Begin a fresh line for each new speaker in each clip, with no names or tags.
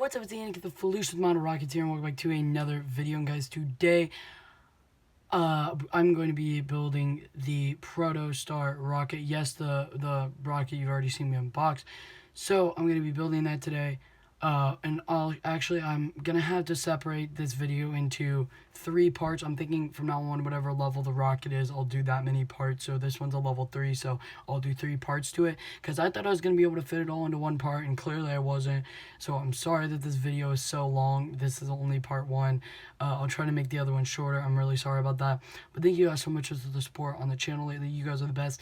What's up, it's Ian, the Floosh with Model Rockets here, and welcome back to another video. And guys, today, I'm going to be building the Protostar rocket. Yes, the rocket you've already seen me unbox. So, I'm going to be building that today. And I'm going to have to separate this video into 3 parts. I'm thinking from now on, whatever level the rocket is, I'll do that many parts. So this one's a level 3, so I'll do 3 parts to it. Because I thought I was going to be able to fit it all into one part, and clearly I wasn't. So I'm sorry that this video is so long. This is only part 1. I'll try to make the other one shorter. I'm really sorry about that. But thank you guys so much for the support on the channel lately. You guys are the best.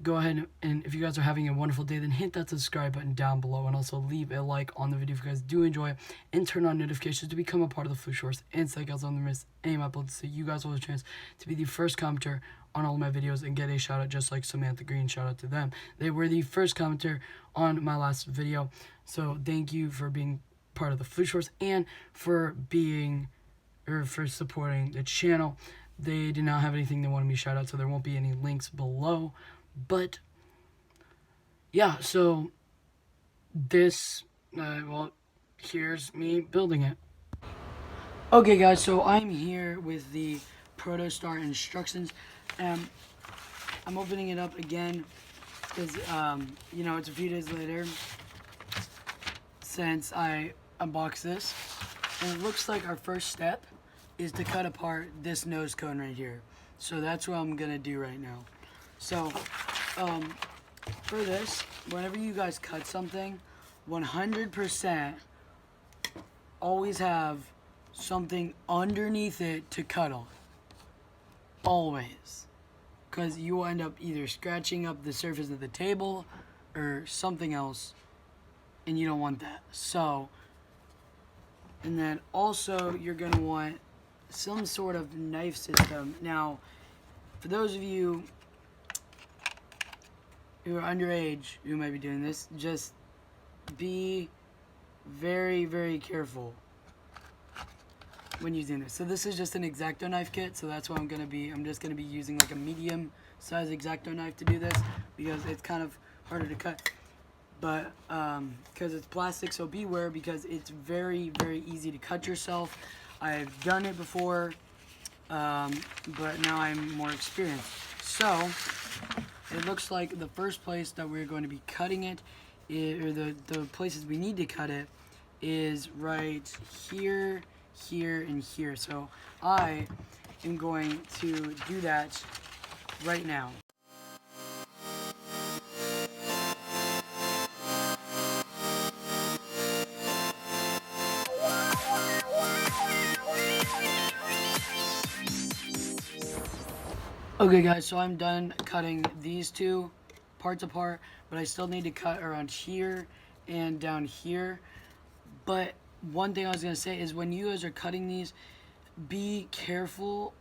Go ahead and if you guys are having a wonderful day, then hit that subscribe button down below, and also leave a like on the video if you guys do enjoy it, and turn on notifications to become a part of the Floosh and so you guys don't miss any of my uploads, so you guys will have a chance to be the first commenter on all of my videos and get a shout out, just like Samantha Green. Shout out to them. They were the first commenter on my last video, so thank you for being part of the Floosh and for supporting the channel. They did not have anything they wanted me to shout out, so there won't be any links below. But yeah, so this, well, here's me building it. Okay guys, so I'm here with the Protostar instructions, and I'm opening it up again because, you know, it's a few days later since I unboxed this, and it looks like our first step is to cut apart this nose cone right here. So that's what I'm gonna do right now. So, for this, whenever you guys cut something, 100% always have something underneath it to cut on. Always. Because you will end up either scratching up the surface of the table or something else, and you don't want that. So, and then also you're going to want some sort of knife system. Now, for those of you who are underage who might be doing this, just be very, very careful when using this. So this is just an X-Acto knife kit, so that's what I'm just gonna be using like a medium size X-Acto knife to do this, because it's kind of harder to cut. But because it's plastic, so beware, because it's very, very easy to cut yourself. I've done it before, but now I'm more experienced. So it looks like the first place that we're going to be cutting it, or the places we need to cut it, is right here, here, and here. So I am going to do that right now. Okay guys, so I'm done cutting these 2 parts apart, but I still need to cut around here and down here. But one thing I was going to say is, when you guys are cutting these, be careful,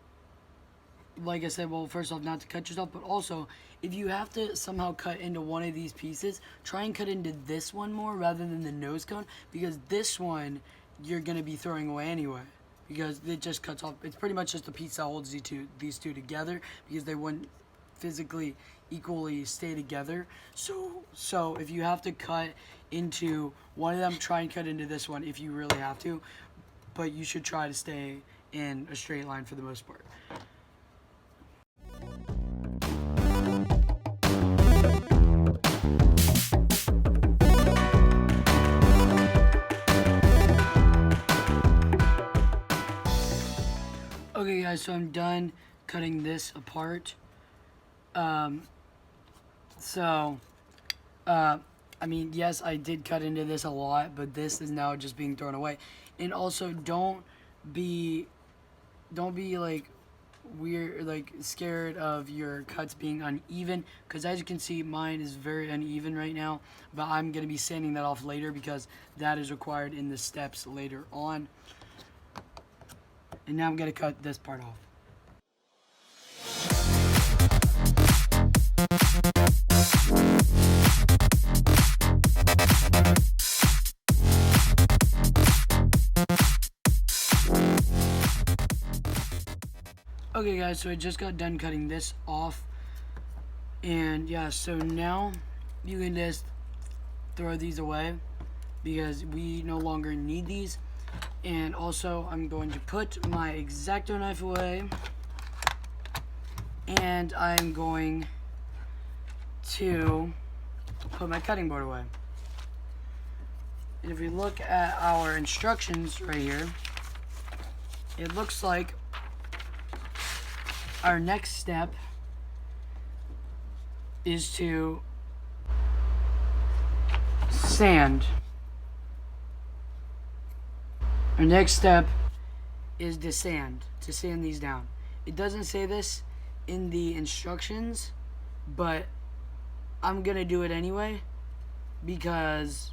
like I said, well, first off, not to cut yourself, but also, if you have to somehow cut into one of these pieces, try and cut into this one more rather than the nose cone, because this one you're going to be throwing away anyway, because it just cuts off. It's pretty much just a piece that holds these two together, because they wouldn't physically equally stay together. So if you have to cut into one of them, try and cut into this one if you really have to, but you should try to stay in a straight line for the most part. Okay guys, so I'm done cutting this apart. I mean, yes, I did cut into this a lot, but this is now just being thrown away. And also, don't be like weird, like scared of your cuts being uneven, because as you can see, mine is very uneven right now, but I'm going to be sanding that off later, because that is required in the steps later on. And now I'm going to cut this part off. Okay guys, so I just got done cutting this off, and yeah, so now you can just throw these away. because we no longer need these. And also I'm going to put my X-Acto knife away, and I'm going to put my cutting board away. And if we look at our instructions right here, it looks like our next step is to sand. Our next step is to sand these down. It doesn't say this in the instructions, but I'm gonna do it anyway because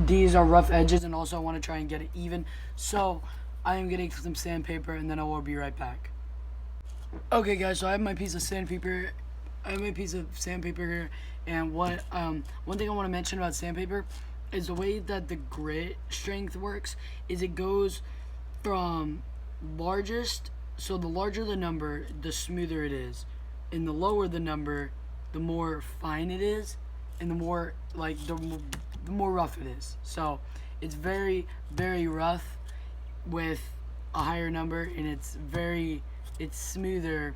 these are rough edges, and also I want to try and get it even. So I am getting some sandpaper, and then I will be right back. Okay guys, so I have my piece of sandpaper. Here, and one thing I want to mention about sandpaper is the way that the grit strength works is it goes from largest, so the larger the number, the smoother it is, and the lower the number, the more fine it is, and the more the more rough it is. So it's very, very rough with a higher number, and it's smoother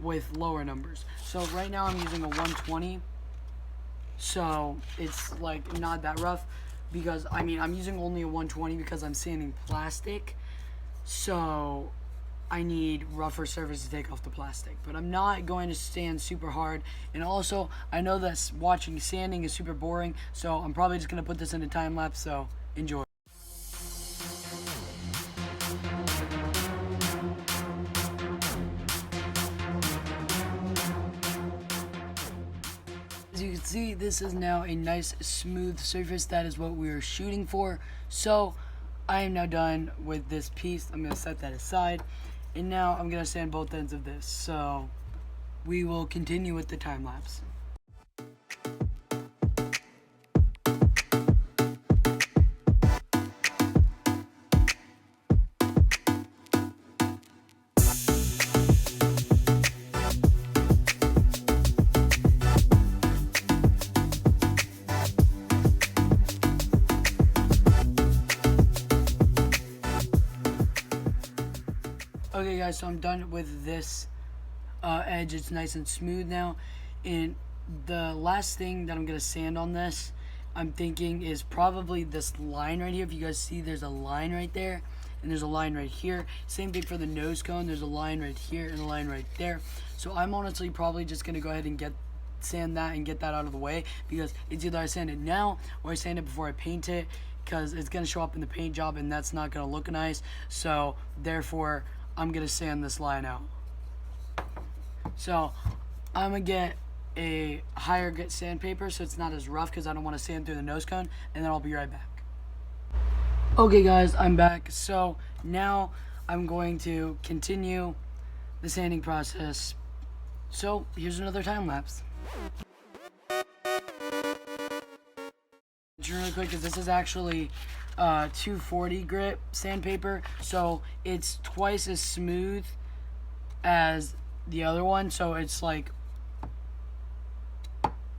with lower numbers. So right now I'm using a 120, so it's like not that rough, because I mean I'm using only a 120 because I'm sanding plastic, so I need rougher surface to take off the plastic. But I'm not going to sand super hard, and also I know that watching sanding is super boring, so I'm probably just going to put this in a time lapse, so enjoy. As you can see, this is now a nice smooth surface. That is what we are shooting for. So I am now done with this piece. I'm going to set that aside, and now I'm going to sand both ends of this. So we will continue with the time lapse. Okay guys, so I'm done with this edge. It's nice and smooth now, and the last thing that I'm gonna sand on this, I'm thinking, is probably this line right here. If you guys see, there's a line right there, and there's a line right here. Same thing for the nose cone. There's a line right here and a line right there. So I'm honestly probably just gonna go ahead and sand that and get that out of the way, because it's either I sand it now or I sand it before I paint it, because it's gonna show up in the paint job and that's not gonna look nice. So therefore I'm gonna sand this line out. So I'm gonna get a higher grit sandpaper so it's not as rough, because I don't want to sand through the nose cone, and then I'll be right back. Okay guys, I'm back. So now I'm going to continue the sanding process. So here's another time lapse. Really quick, because this is actually 240 grit sandpaper, so it's twice as smooth as the other one, so it's like,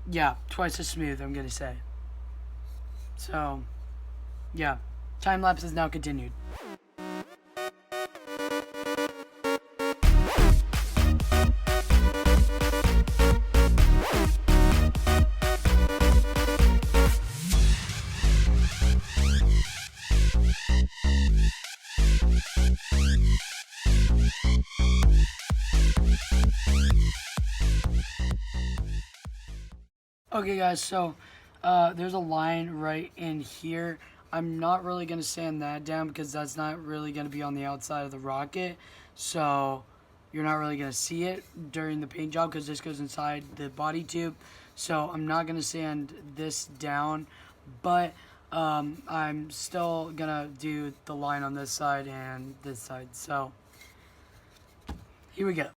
yeah, twice as smooth, I'm gonna say. So yeah, time lapse is now continued. Okay guys, so there's a line right in here. I'm not really going to sand that down because that's not really going to be on the outside of the rocket. So you're not really going to see it during the paint job because this goes inside the body tube. So I'm not going to sand this down, but I'm still going to do the line on this side and this side. So here we go.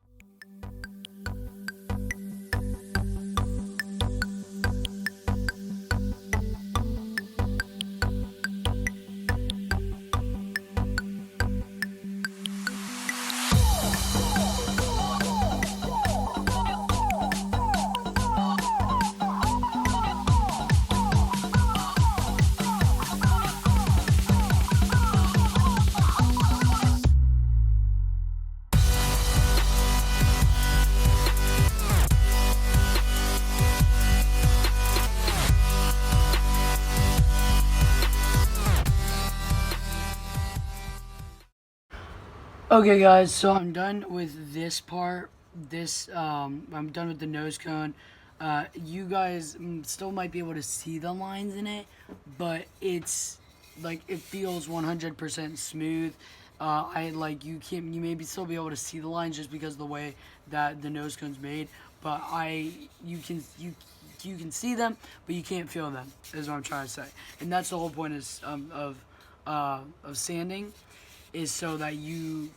Okay, guys, so I'm done with this part. I'm done with the nose cone. You guys still might be able to see the lines in it, but it's like it feels 100% smooth. You maybe still be able to see the lines just because of the way that the nose cone's made, but you can see them, but you can't feel them. Is what I'm trying to say, and that's the whole point of sanding, is so that you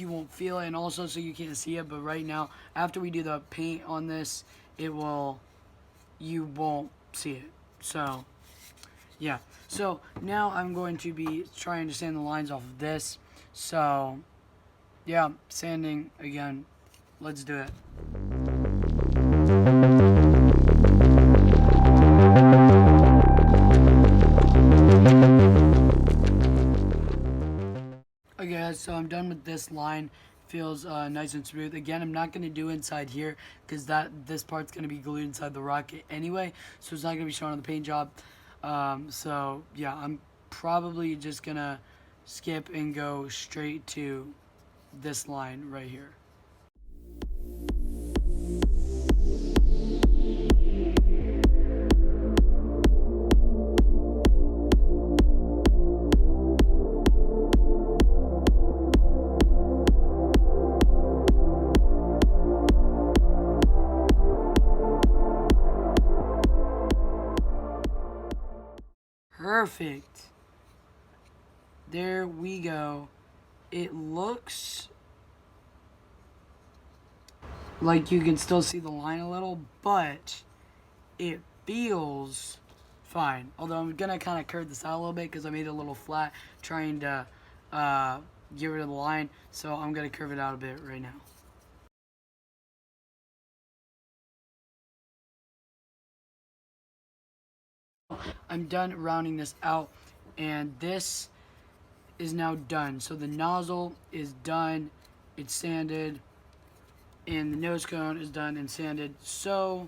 won't feel it, and also so you can't see it. But right now, after we do the paint on this, you won't see it. So yeah, so now I'm going to be trying to sand the lines off of this. So yeah, sanding again. Let's do it. Okay, guys, so I'm done with this line. Feels nice and smooth. Again, I'm not going to do inside here because this part's going to be glued inside the rocket anyway, so it's not going to be shown on the paint job. So yeah, I'm probably just going to skip and go straight to this line right here. Perfect. There we go. It looks like you can still see the line a little, but it feels fine. Although I'm going to kind of curve this out a little bit because I made it a little flat trying to get rid of the line. So I'm going to curve it out a bit right now. I'm done rounding this out, and this is now done. So the nozzle is done, it's sanded, and the nose cone is done and sanded. So,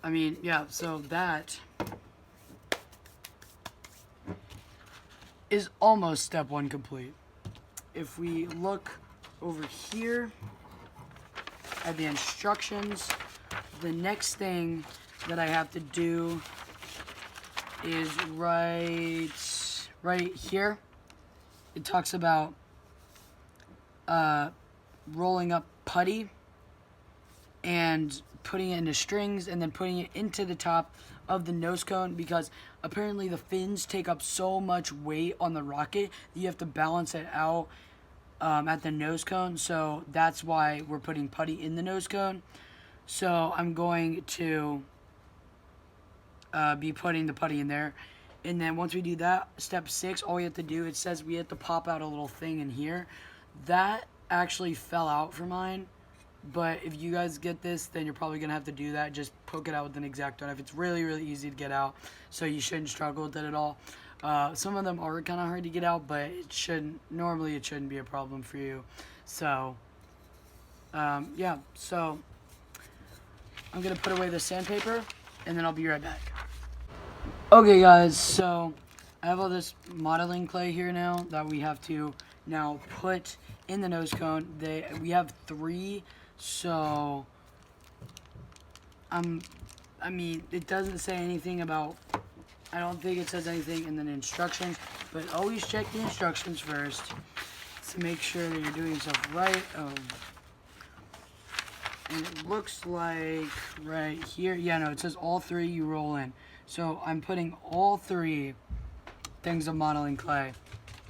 I mean, yeah, so that is almost step one complete. If we look over here at the instructions, the next thing that I have to do is right here. It talks about rolling up putty and putting it into strings and then putting it into the top of the nose cone, because apparently the fins take up so much weight on the rocket that you have to balance it out at the nose cone. So that's why we're putting putty in the nose cone. So I'm going to be putting the putty in there. And then once we do that, step 6, all we have to do, it says we have to pop out a little thing in here. That actually fell out for mine. But if you guys get this, then you're probably going to have to do that. Just poke it out with an X-Acto knife. It's really, really easy to get out, so you shouldn't struggle with it at all. Some of them are kind of hard to get out, but normally it shouldn't be a problem for you. So, yeah. So, I'm going to put away the sandpaper, and then I'll be right back. Okay, guys, so I have all this modeling clay here now that we have to now put in the nose cone. We have 3, so I mean, it doesn't say anything about, I don't think it says anything in the instructions, but always check the instructions first to make sure that you're doing stuff right. And it looks like right here, yeah, no, it says all 3 you roll in. So I'm putting all 3 things of modeling clay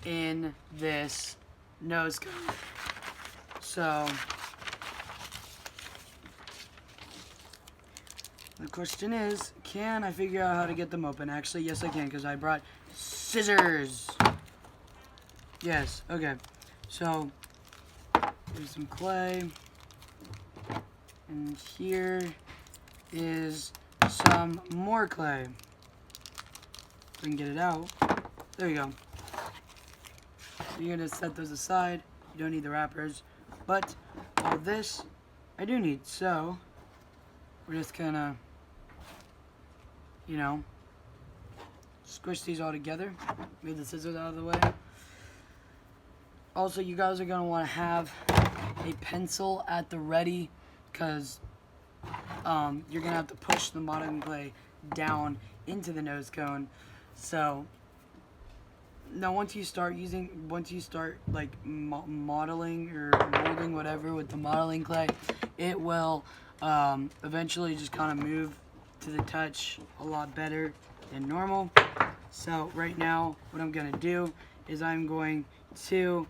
in this nose cone. So the question is, can I figure out how to get them open? Actually, yes I can, because I brought scissors. Yes, okay. So here's some clay. And here is some more clay. If we can get it out. There you go. So you're going to set those aside. You don't need the wrappers. But all this, I do need. So we're just going to, squish these all together. Move the scissors out of the way. Also, you guys are going to want to have a pencil at the ready, because you're going to have to push the modeling clay down into the nose cone. So now once you start like modeling or molding whatever with the modeling clay, it will eventually just kind of move to the touch a lot better than normal. So right now what I'm going to do is I'm going to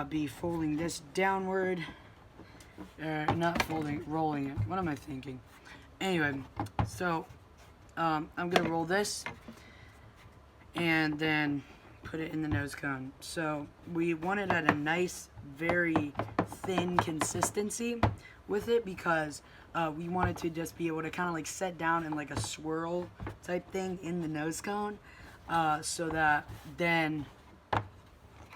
be folding this downward, not folding, rolling it. What am I thinking? Anyway, so I'm going to roll this and then put it in the nose cone. So we want it at a nice, very thin consistency with it, because we want it to just be able to kind of like set down in like a swirl type thing in the nose cone, so that then,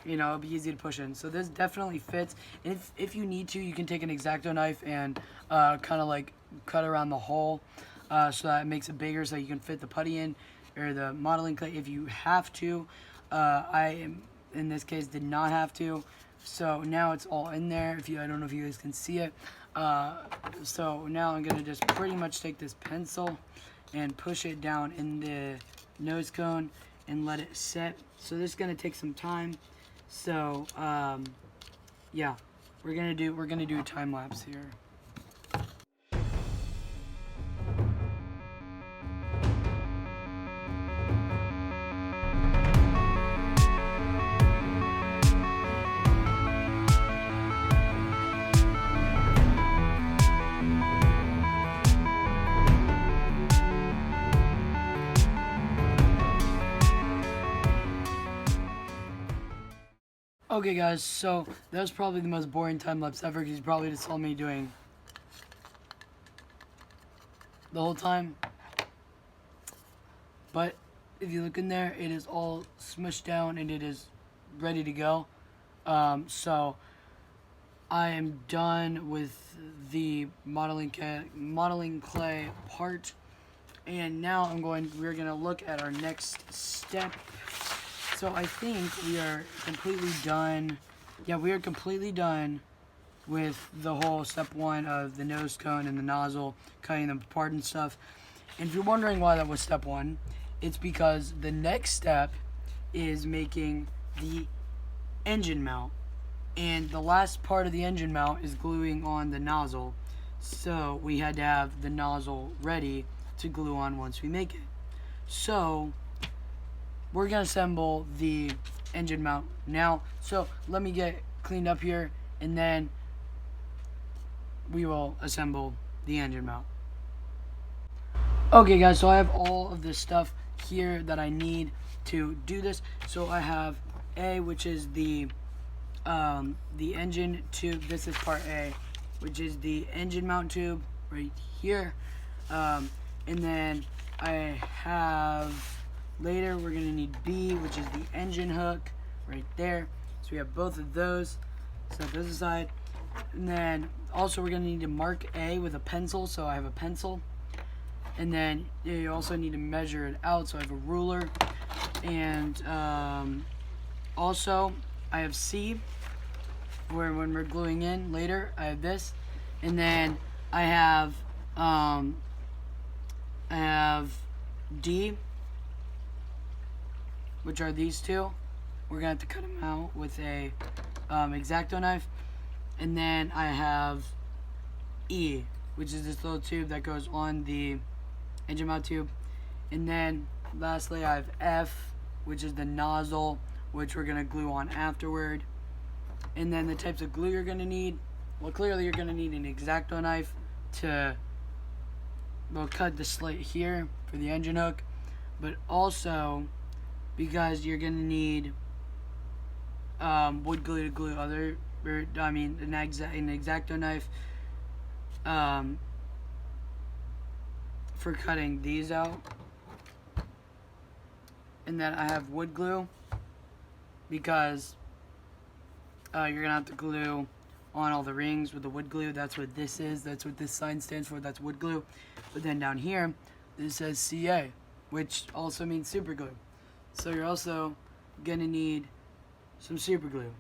you know, it'll be easy to push in. So this definitely fits. And if you need to, you can take an X-Acto knife and kind of like cut around the hole, so that it makes it bigger, so you can fit the putty in, or the modeling clay if you have to. I in this case did not have to. So now it's all in there. I don't know if you guys can see it. So now I'm gonna just pretty much take this pencil and push it down in the nose cone and let it set. So this is gonna take some time. So yeah, we're gonna do a time lapse here. Okay guys, so that was probably the most boring time lapse ever, because you probably just saw me doing the whole time. But if you look in there, it is all smushed down and it is ready to go. So I am done with the modeling clay part, and now we're gonna look at our next step. So I think we are completely done. Yeah, we are completely done with the whole step 1 of the nose cone and the nozzle, cutting them apart and stuff. And if you're wondering why that was step 1, it's because the next step is making the engine mount. And the last part of the engine mount is gluing on the nozzle. So we had to have the nozzle ready to glue on once we make it. So we're gonna assemble the engine mount now. So let me get cleaned up here, and then we will assemble the engine mount. Okay guys, so I have all of this stuff here that I need to do this. So I have A, which is the engine tube. This is part A, which is the engine mount tube right here. And then I have, later we're going to need B, which is the engine hook right there. So we have both of those. Set those aside. And then also we're going to need to mark A with a pencil. So I have a pencil. And then you also need to measure it out. So I have a ruler. And also I have C, where when we're gluing in later, I have this. And then I have D, which are these two. We're gonna have to cut them out with a X-Acto knife. And then I have E, which is this little tube that goes on the engine mount tube. And then lastly I have F, which is the nozzle, which we're gonna glue on afterward. And then the types of glue you're gonna need, well, clearly you're gonna need an X-Acto knife to, well, cut the slit here for the engine hook, but also because you're gonna need wood glue to glue an X-Acto knife for cutting these out. And then I have wood glue because you're gonna have to glue on all the rings with the wood glue. That's what this is. That's what this sign stands for. That's wood glue. But then down here, this says CA, which also means super glue. So you're also gonna need some super glue.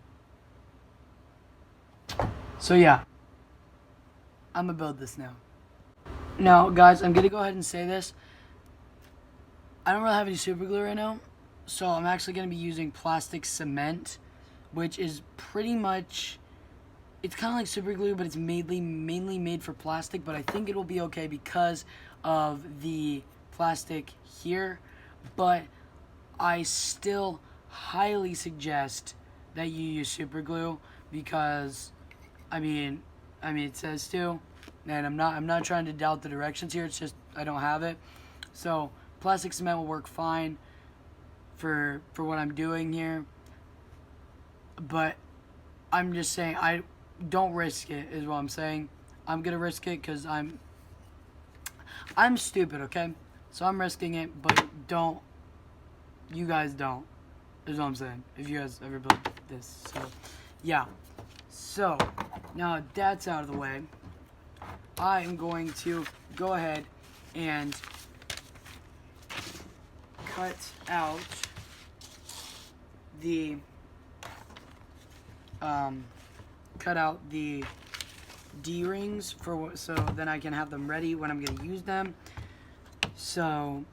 So yeah, I'm gonna build this now. Now, guys, I'm gonna go ahead and say this. I don't really have any super glue right now, so I'm actually gonna be using plastic cement, which is pretty much, it's kind of like super glue, but it's mainly made for plastic. But I think it'll be okay because of the plastic here. But I still highly suggest that you use super glue because, I mean it says to, and I'm not trying to doubt the directions here. It's just I don't have it. So plastic cement will work fine for what I'm doing here. But I'm just saying, I don't risk it is what I'm saying. I'm gonna risk it because I'm stupid, okay? So I'm risking it, but don't, you guys don't, is what I'm saying. If you guys ever built this. So yeah. So now that's out of the way, I am going to go ahead and cut out the D-rings for so then I can have them ready when I'm going to use them. So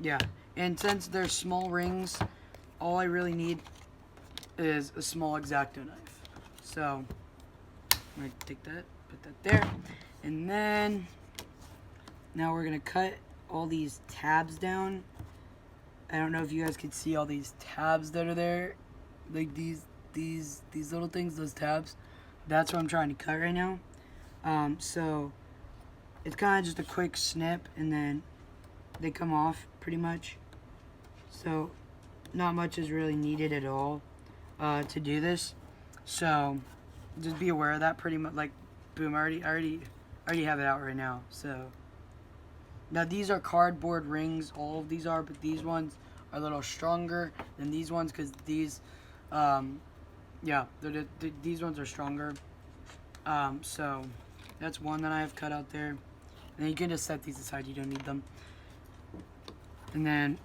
yeah, and since they're small rings, all I really need is a small X-Acto knife. So I'm going to take that, put that there, and then now we're going to cut all these tabs down. I don't know if you guys can see all these tabs that are there, like these little things, those tabs. That's what I'm trying to cut right now. So it's kind of just a quick snip, and then they come off pretty much. So not much is really needed at all to do this. So just be aware of that. Pretty much, like, boom. I already have it out right now. So now these are cardboard rings. All of these are, but these ones are a little stronger than these ones because these, yeah, these ones are stronger. So that's one that I have cut out there. And then you can just set these aside. You don't need them. And then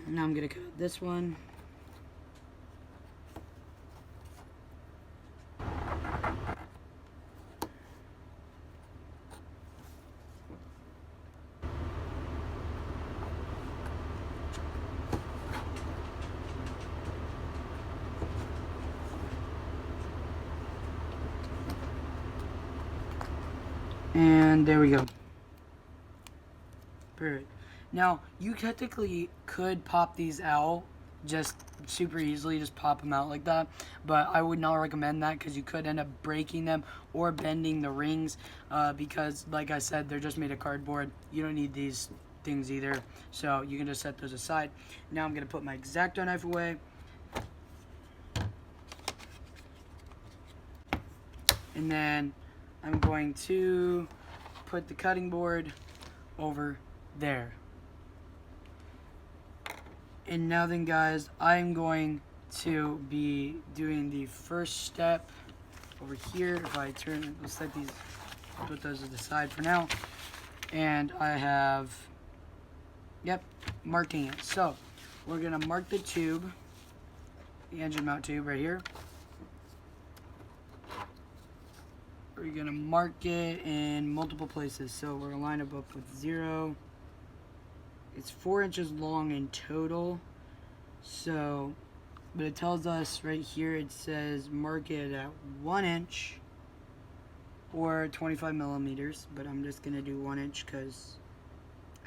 now I'm gonna cut out this one. And there we go. Perfect. Now, you technically could pop these out just super easily, just pop them out like that. But I would not recommend that because you could end up breaking them or bending the rings because, like I said, they're just made of cardboard. You don't need these things either. So you can just set those aside. Now I'm going to put my X-Acto knife away. And then I'm going to put the cutting board over there. And now then, guys, I'm going to be doing the first step over here. If I turn, let's set these, put those to the side for now. And I have, yep, marking it. So we're gonna mark the tube, the engine mount tube right here. We're gonna mark it in multiple places. So we're gonna line up with 0. It's 4 inches long in total. So, but it tells us right here, it says mark it at 1 inch or 25 millimeters. But I'm just gonna do 1 inch because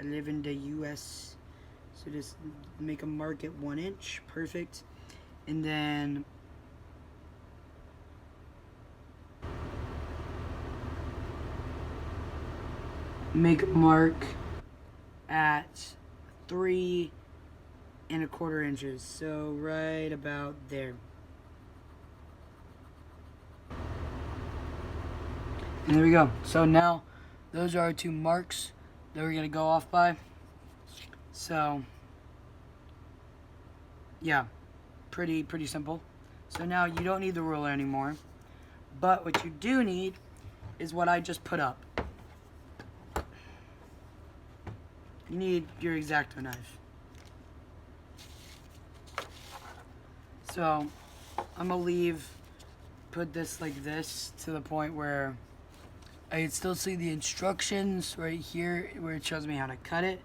I live in the US. So just make a mark at 1 inch. Perfect. And then make a mark at 3 1/4 inches, so right about there. And there we go. So now those are our 2 marks that we're gonna go off by. So yeah, pretty simple. So now you don't need the ruler anymore, but what you do need is what I just put up. You need your X-Acto knife. So I'm gonna leave put this like this to the point where I can still see the instructions right here where it shows me how to cut it.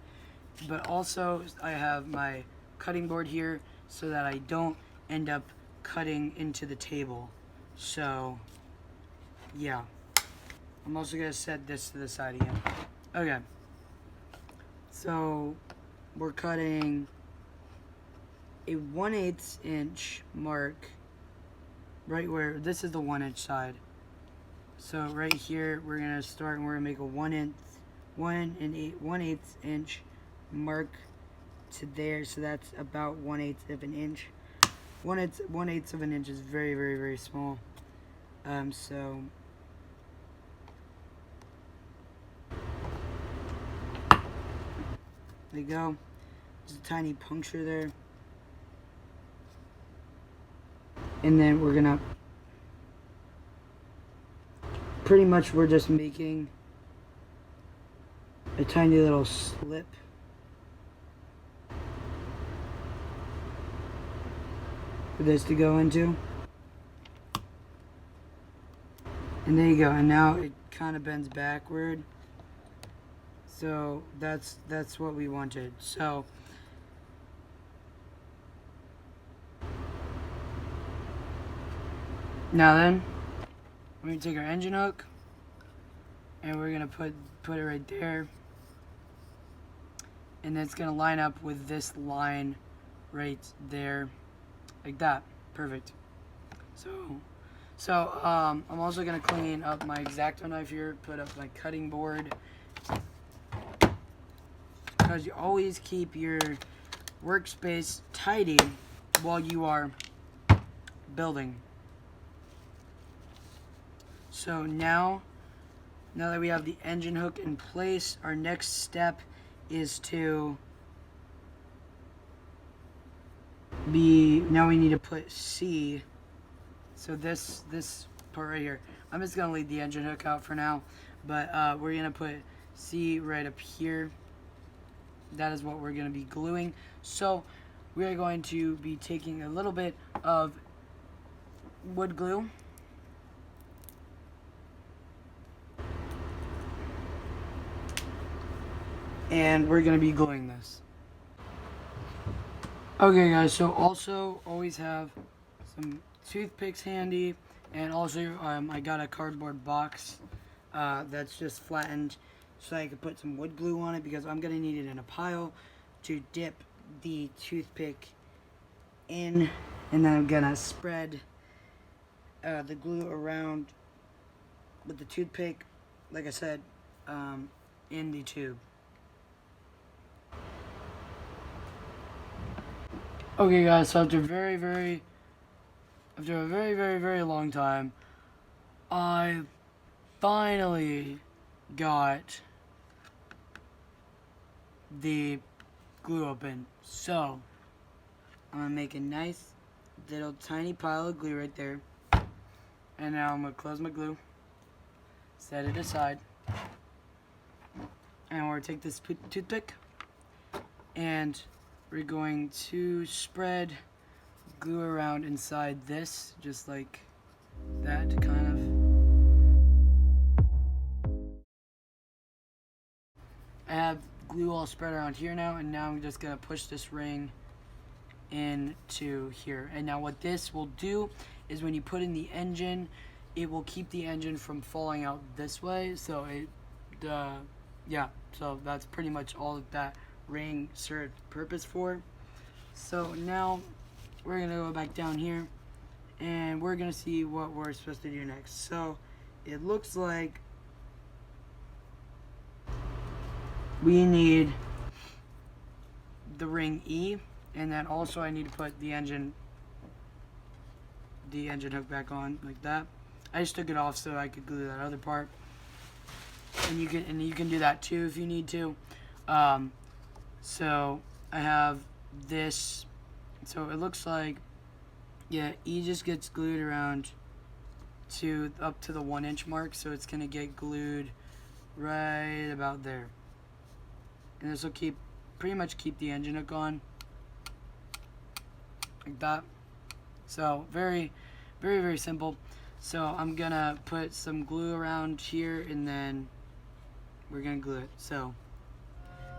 But also I have my cutting board here so that I don't end up cutting into the table. So yeah, I'm also gonna set this to the side again. Okay, so we're cutting a 1/8 inch mark right where this is the 1-inch side. So right here we're gonna start and we're gonna make a 1/8 inch mark to there. So that's about 1/8 of an inch. 1/8 of an inch is very, very, very small. So there you go. Just a tiny puncture there. And then we're gonna, pretty much we're just making a tiny little slip. For this to go into. And there you go. And now it kind of bends backward. So that's what we wanted. So now then, we're gonna take our engine hook and we're gonna put it right there. And it's gonna line up with this line right there, like that. Perfect. So I'm also gonna clean up my X-Acto knife here, put up my cutting board, because you always keep your workspace tidy while you are building. So now that we have the engine hook in place, our next step is now we need to put C. So this part right here, I'm just gonna leave the engine hook out for now, but we're gonna put C right up here. That is what we're gonna be gluing. So we are going to be taking a little bit of wood glue. And we're gonna be gluing this. Okay guys, so also always have some toothpicks handy, and also I got a cardboard box that's just flattened so I could put some wood glue on it, because I'm gonna need it in a pile to dip the toothpick in, and then I'm gonna spread the glue around with the toothpick, like I said, in the tube. Okay guys, so after a very, very long time, I finally got the glue open. So I'm gonna make a nice little tiny pile of glue right there. And now I'm gonna close my glue, set it aside, and we're gonna take this toothpick and we're going to spread glue around inside this, just like that, kind of. I have glue all spread around here now, and now I'm just gonna push this ring into here. And now what this will do is when you put in the engine, it will keep the engine from falling out this way. So yeah, so that's pretty much all that ring served purpose for. So now we're gonna go back down here and we're gonna see what we're supposed to do next. So it looks like we need the ring E, and then also I need to put the engine hook back on like that. I just took it off so I could glue that other part, and you can do that too if you need to. So I have this. So it looks like, yeah, E just gets glued around up to the 1-inch mark, so it's gonna get glued right about there. And this will pretty much keep the engine hook on like that. So very, very, very simple. So I'm gonna put some glue around here and then we're gonna glue it. So,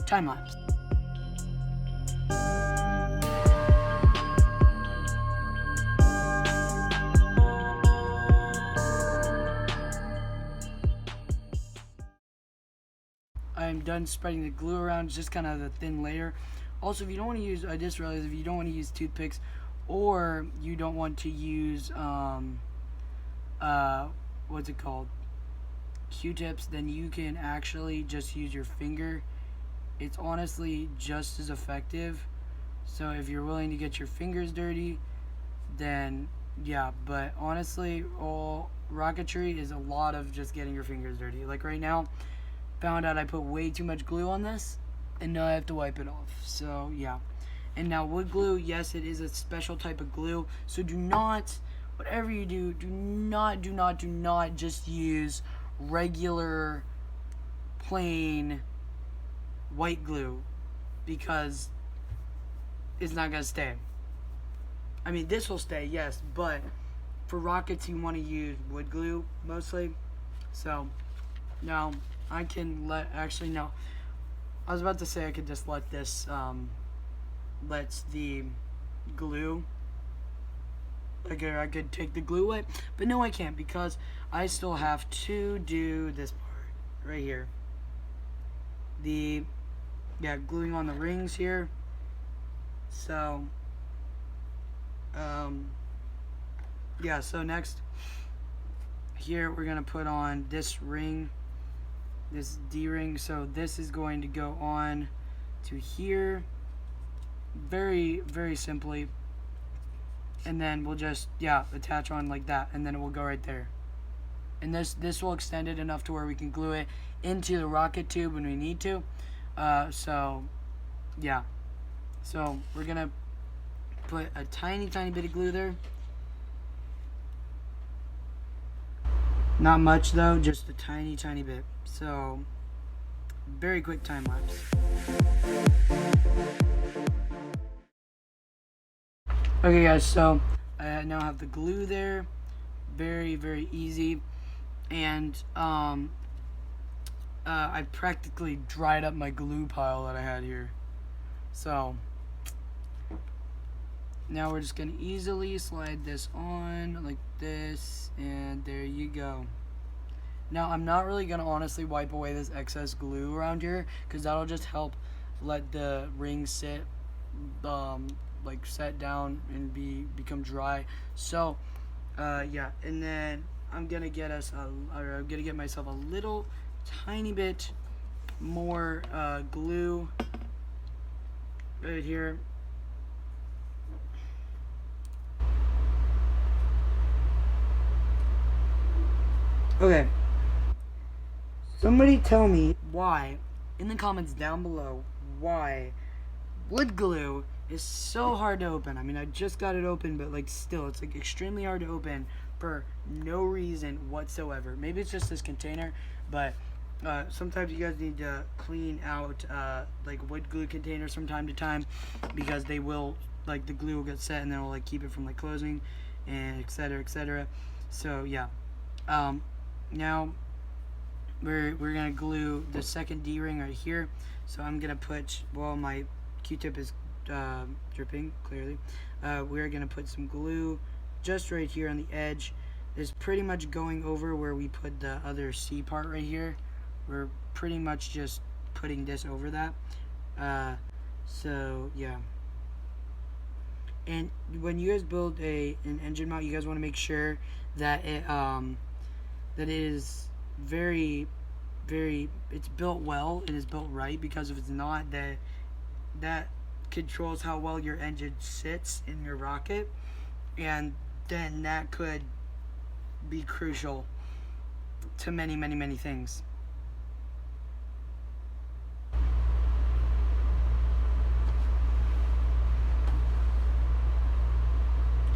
time lapse. I'm done spreading the glue around, just kind of the thin layer. Also, if you don't want to use, I just realized if you don't want to use toothpicks, or you don't want to use what's it called, Q-tips, then you can actually just use your finger. It's honestly just as effective. So if you're willing to get your fingers dirty, then yeah. But honestly, all rocketry is a lot of just getting your fingers dirty. Like right now, found out I put way too much glue on this, and now I have to wipe it off. So yeah. And now wood glue, yes, it is a special type of glue. So do not, whatever you do, do not just use regular, plain white glue, because it's not gonna stay. I mean, this will stay, yes, but for rockets you want to use wood glue mostly. So now I can actually no, I was about to say I could just let this let the glue, like I could take the glue away, but no, I can't, because I still have to do this part right here, the gluing on the rings here. So so next here we're gonna put on this ring, this D-ring. So this is going to go on to here, very simply, and then we'll just attach on like that, and then it will go right there. And this will extend it enough to where we can glue it into the rocket tube when we need to. So we're gonna put a tiny bit of glue there. Not much though, just a tiny bit. So very quick time lapse. Okay guys, so I now have the glue there. Very easy. And I practically dried up my glue pile that I had here. So now we're just gonna easily slide this on like this, and there you go. Now I'm not really gonna honestly wipe away this excess glue around here, because that'll just help let the ring sit, like set down and become dry. So and then I'm gonna get myself a little tiny bit more glue right here. Okay, somebody tell me why, in the comments down below, why wood glue is so hard to open. I mean, I just got it open, but like still, it's like extremely hard to open for no reason whatsoever. Maybe it's just this container, but sometimes you guys need to clean out like wood glue containers from time to time, because they will, like, the glue will get set and then will like keep it from like closing, and etc. So yeah, now we're gonna glue the second D-ring right here. So I'm gonna put, well, my Q-tip is dripping clearly. We're gonna put some glue just right here on the edge. It's pretty much going over where we put the other C part right here. We're pretty much just putting this over that. So yeah. And when you guys build an engine mount, you guys want to make sure that it is it's built well, it is built right, because if it's not, that controls how well your engine sits in your rocket, and then that could be crucial to many things.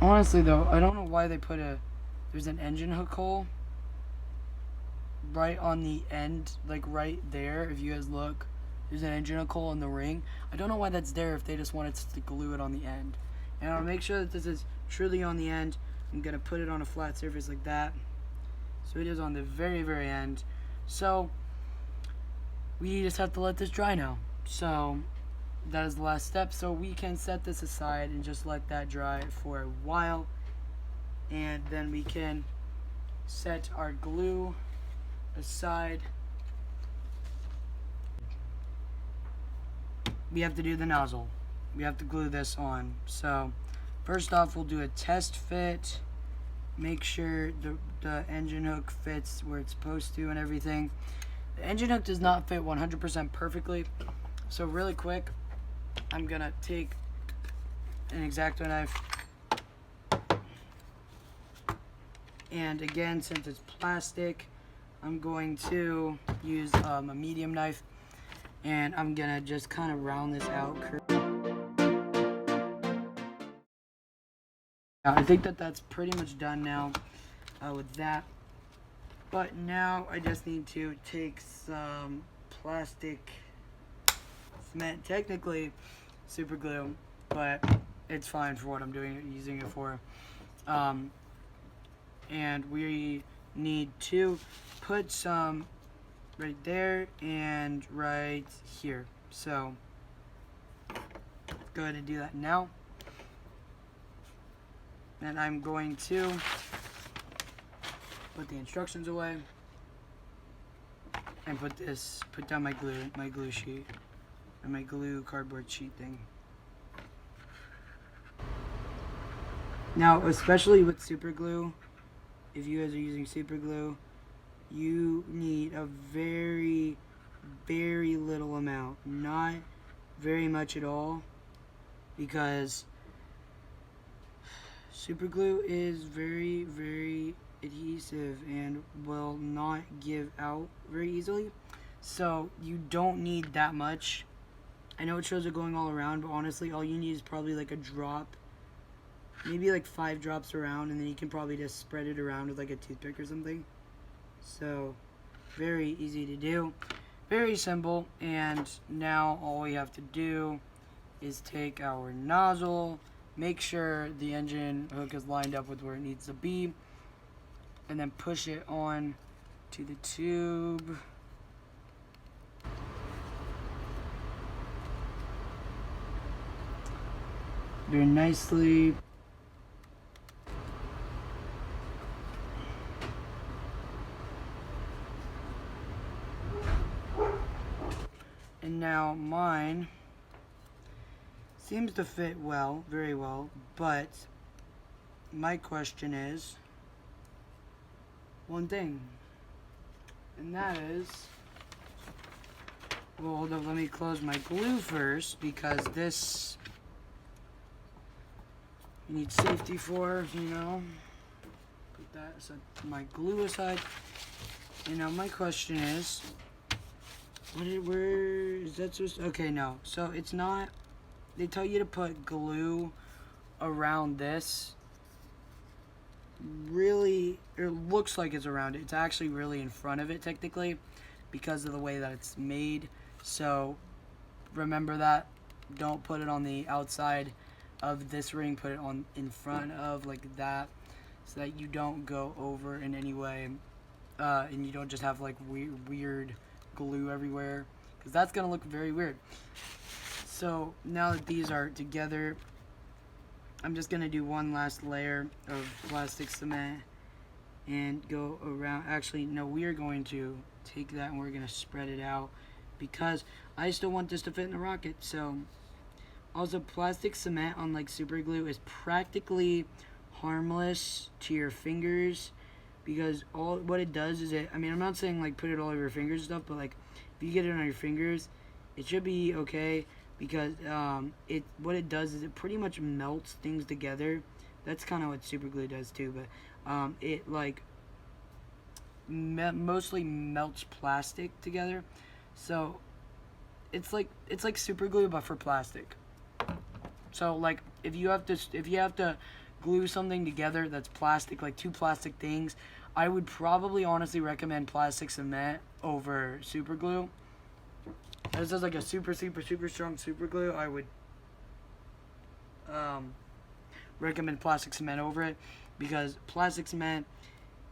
Honestly though, I don't know why they put there's an engine hook hole right on the end, like right there. If you guys look, there's an engine hook hole in the ring. I don't know why that's there, if they just wanted to glue it on the end. And I'll make sure that this is truly on the end. I'm gonna put it on a flat surface like that. So it is on the very, very end. So we just have to let this dry now. So that is the last step. So we can set this aside and just let that dry for a while. And then we can set our glue aside. We have to do the nozzle. We have to glue this on. So first off, we'll do a test fit. Make sure the engine hook fits where it's supposed to and everything. The engine hook does not fit 100% perfectly. So really quick, I'm gonna take an X-Acto knife. And again, since it's plastic, I'm going to use a medium knife. And I'm gonna just kind of round this out. I think that's pretty much done now with that. But now I just need to take some plastic cement, technically super glue, but it's fine for what I'm using it for. And we need to put some right there and right here. So go ahead and do that now. And I'm going to put the instructions away and put down my glue sheet, and my glue cardboard sheet thing. Now, especially with super glue, if you guys are using super glue, you need a very, very little amount, not very much at all, because super glue is very, very adhesive and will not give out very easily. So you don't need that much. I know it shows it going all around, but honestly, all you need is probably like a drop, maybe like 5 drops around, and then you can probably just spread it around with like a toothpick or something. So very easy to do, very simple. And now all we have to do is take our nozzle, make sure the engine hook is lined up with where it needs to be, and then push it on to the tube. Very nicely. And now mine seems to fit well, very well, but my question is one thing, and that is, well, hold up, let me close my glue first, because this you need safety for, you know. Put that aside, my glue aside. And now my question is, where is that supposed to, okay, no, so it's not, they tell you to put glue around this. Really, it looks like it's around it. It's actually really in front of it technically, because of the way that it's made. So remember that. Don't put it on the outside of this ring. Put it on in front of, like that, so that you don't go over in any way, and you don't just have like weird glue everywhere, because that's gonna look very weird. So now that these are together, I'm just gonna do one last layer of plastic cement and go around. Actually, no, we are going to take that and we're gonna spread it out, because I still want this to fit in the rocket. So also, plastic cement on like super glue is practically harmless to your fingers, because what it does is I mean, I'm not saying like put it all over your fingers and stuff, but like if you get it on your fingers, it should be okay, because what it does is it pretty much melts things together. That's kind of what super glue does too, but it like mostly melts plastic together. So it's like super glue, but for plastic. So like if you have to glue something together that's plastic, like 2 plastic things, I would probably honestly recommend plastic cement over super glue. This is like a super strong super glue. I would recommend plastic cement over it. because plastic cement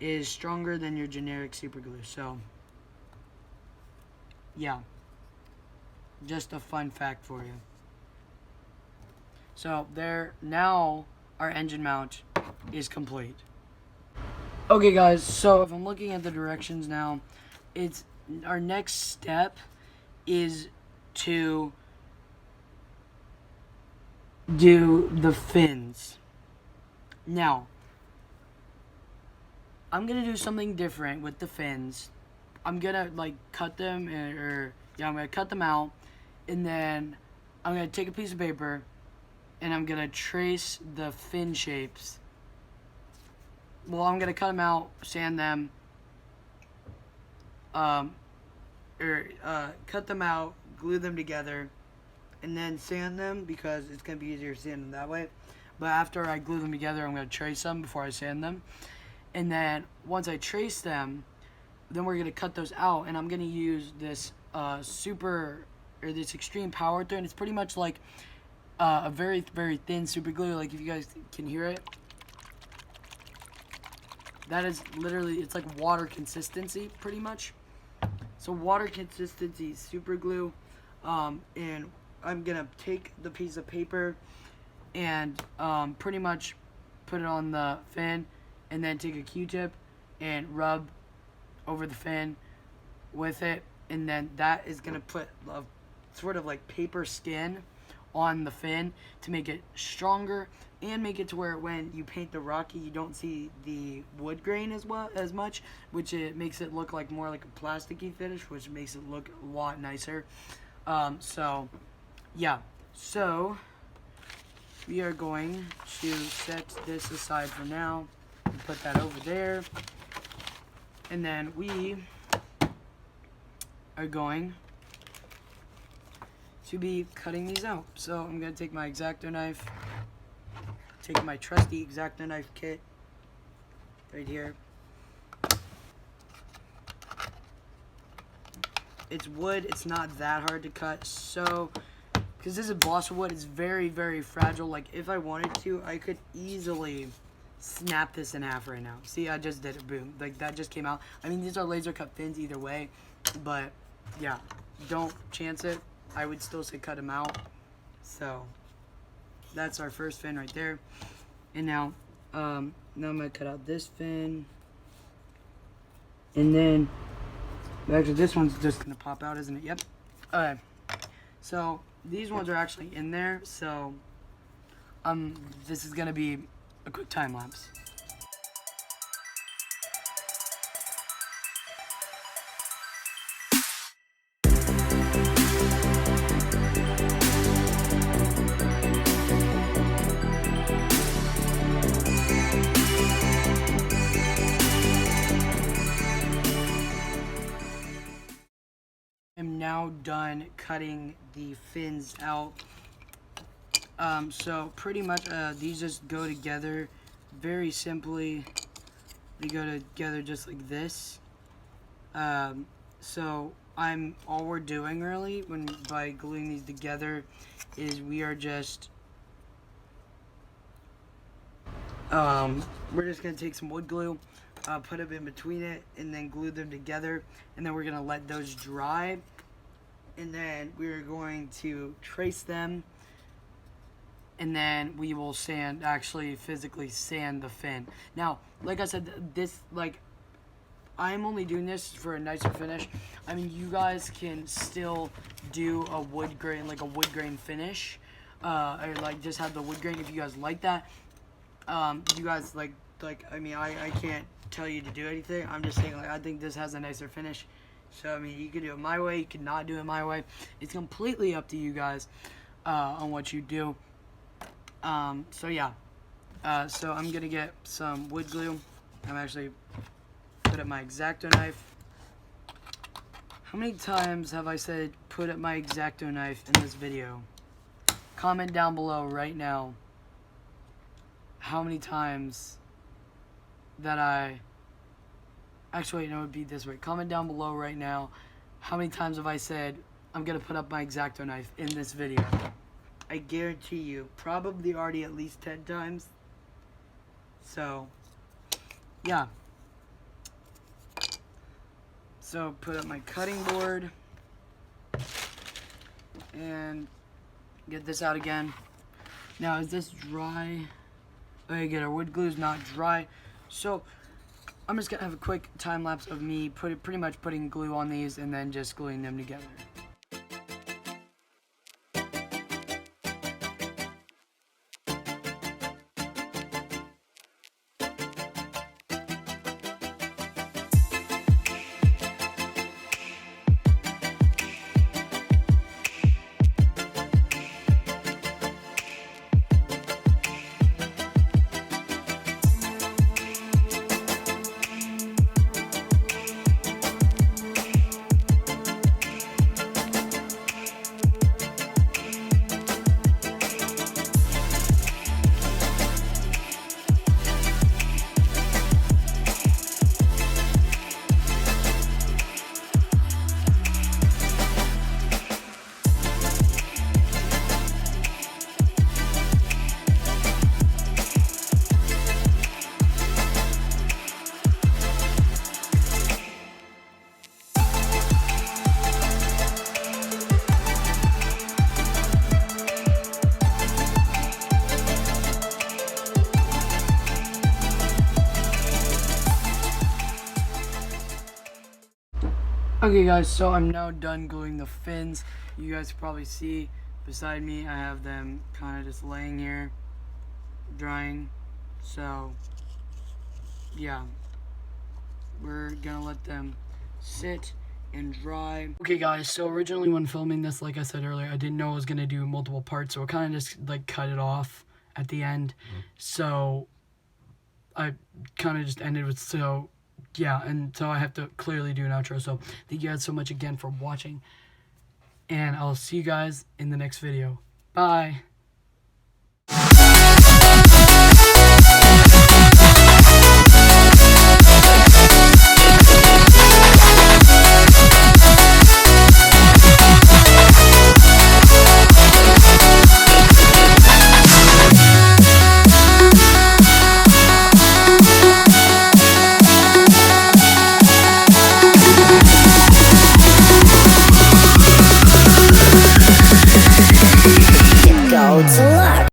is stronger than your generic super glue. So yeah, just a fun fact for you. So there, now our engine mount is complete. Okay guys, so if I'm looking at the directions now, it's our next step is to do the fins. Now, I'm gonna do something different with the fins. I'm gonna like cut them, I'm gonna cut them out, and then I'm gonna take a piece of paper and I'm gonna trace the fin shapes. Well, I'm gonna cut them out, sand them, cut them out, glue them together, and then sand them because it's gonna be easier to sand them that way. But after I glue them together, I'm gonna trace them before I sand them. And then once I trace them, then we're gonna cut those out, and I'm gonna use this this extreme power thin. It's pretty much like a very, very thin super glue. Like if you guys can hear it, that is literally, it's like water consistency pretty much. So water consistency super glue, and I'm gonna take the piece of paper and pretty much put it on the fin, and then take a Q-tip and rub over the fin with it, and then that is gonna put a sort of like paper skin on the fin to make it stronger and make it to where when you paint the Rocky, you don't see the wood grain as much, which it makes it look like more like a plasticky finish, which makes it look a lot nicer. So yeah, so we are going to set this aside for now and put that over there, and then we are going to be cutting these out. So I'm going to take my X-Acto knife, take my trusty X-Acto knife kit right here. It's wood, it's not that hard to cut, so because this is balsa wood, it's very, very fragile. Like if I wanted to, I could easily snap this in half right now. See, I just did it, boom, like that just came out. I mean, these are laser cut fins either way, but yeah, don't chance it. I would still say cut them out. So that's our first fin right there. And now I'm gonna cut out this fin, and then actually this one's just gonna pop out, isn't it? Yep. Okay, so these ones are actually in there, so this is gonna be a quick time lapse. I'm now done cutting the fins out. So pretty much these just go together very simply. They go together just like this. So all we're doing really by gluing these together is we are just we're just gonna take some wood glue, put them in between it, and then glue them together, and then we're gonna let those dry, and then we're going to trace them, and then we will actually physically sand the fin. Now, like I said, I'm only doing this for a nicer finish. I mean, you guys can still do a wood grain finish, or like just have the wood grain if you guys like that. You guys I mean, I can't tell you to do anything. I'm just saying, like, I think this has a nicer finish. So I mean, you can do it my way, you can not do it my way. It's completely up to you guys on what you do. So yeah, so I'm gonna get some wood glue. I'm actually put up my X-Acto knife. How many times have I said put up my X-Acto knife in this video? Comment down below right now how many times that actually, no, it would be this way. Comment down below right now how many times have I said I'm gonna put up my X-Acto knife in this video. I guarantee you probably already at least 10 times. So, yeah. So, put up my cutting board. And get this out again. Now, is this dry? Oh, good, our wood glue is not dry. So, I'm just gonna have a quick time lapse of me pretty much putting glue on these and then just gluing them together. Okay guys, so I'm now done gluing the fins. You guys probably see beside me, I have them kind of just laying here, drying. So, yeah, we're gonna let them sit and dry. Okay guys, so originally when filming this, like I said earlier, I didn't know I was gonna do multiple parts, so I kind of just like cut it off at the end. So, I kind of just ended with yeah, and so I have to clearly do an outro. So thank you guys so much again for watching, and I'll see you guys in the next video. Bye.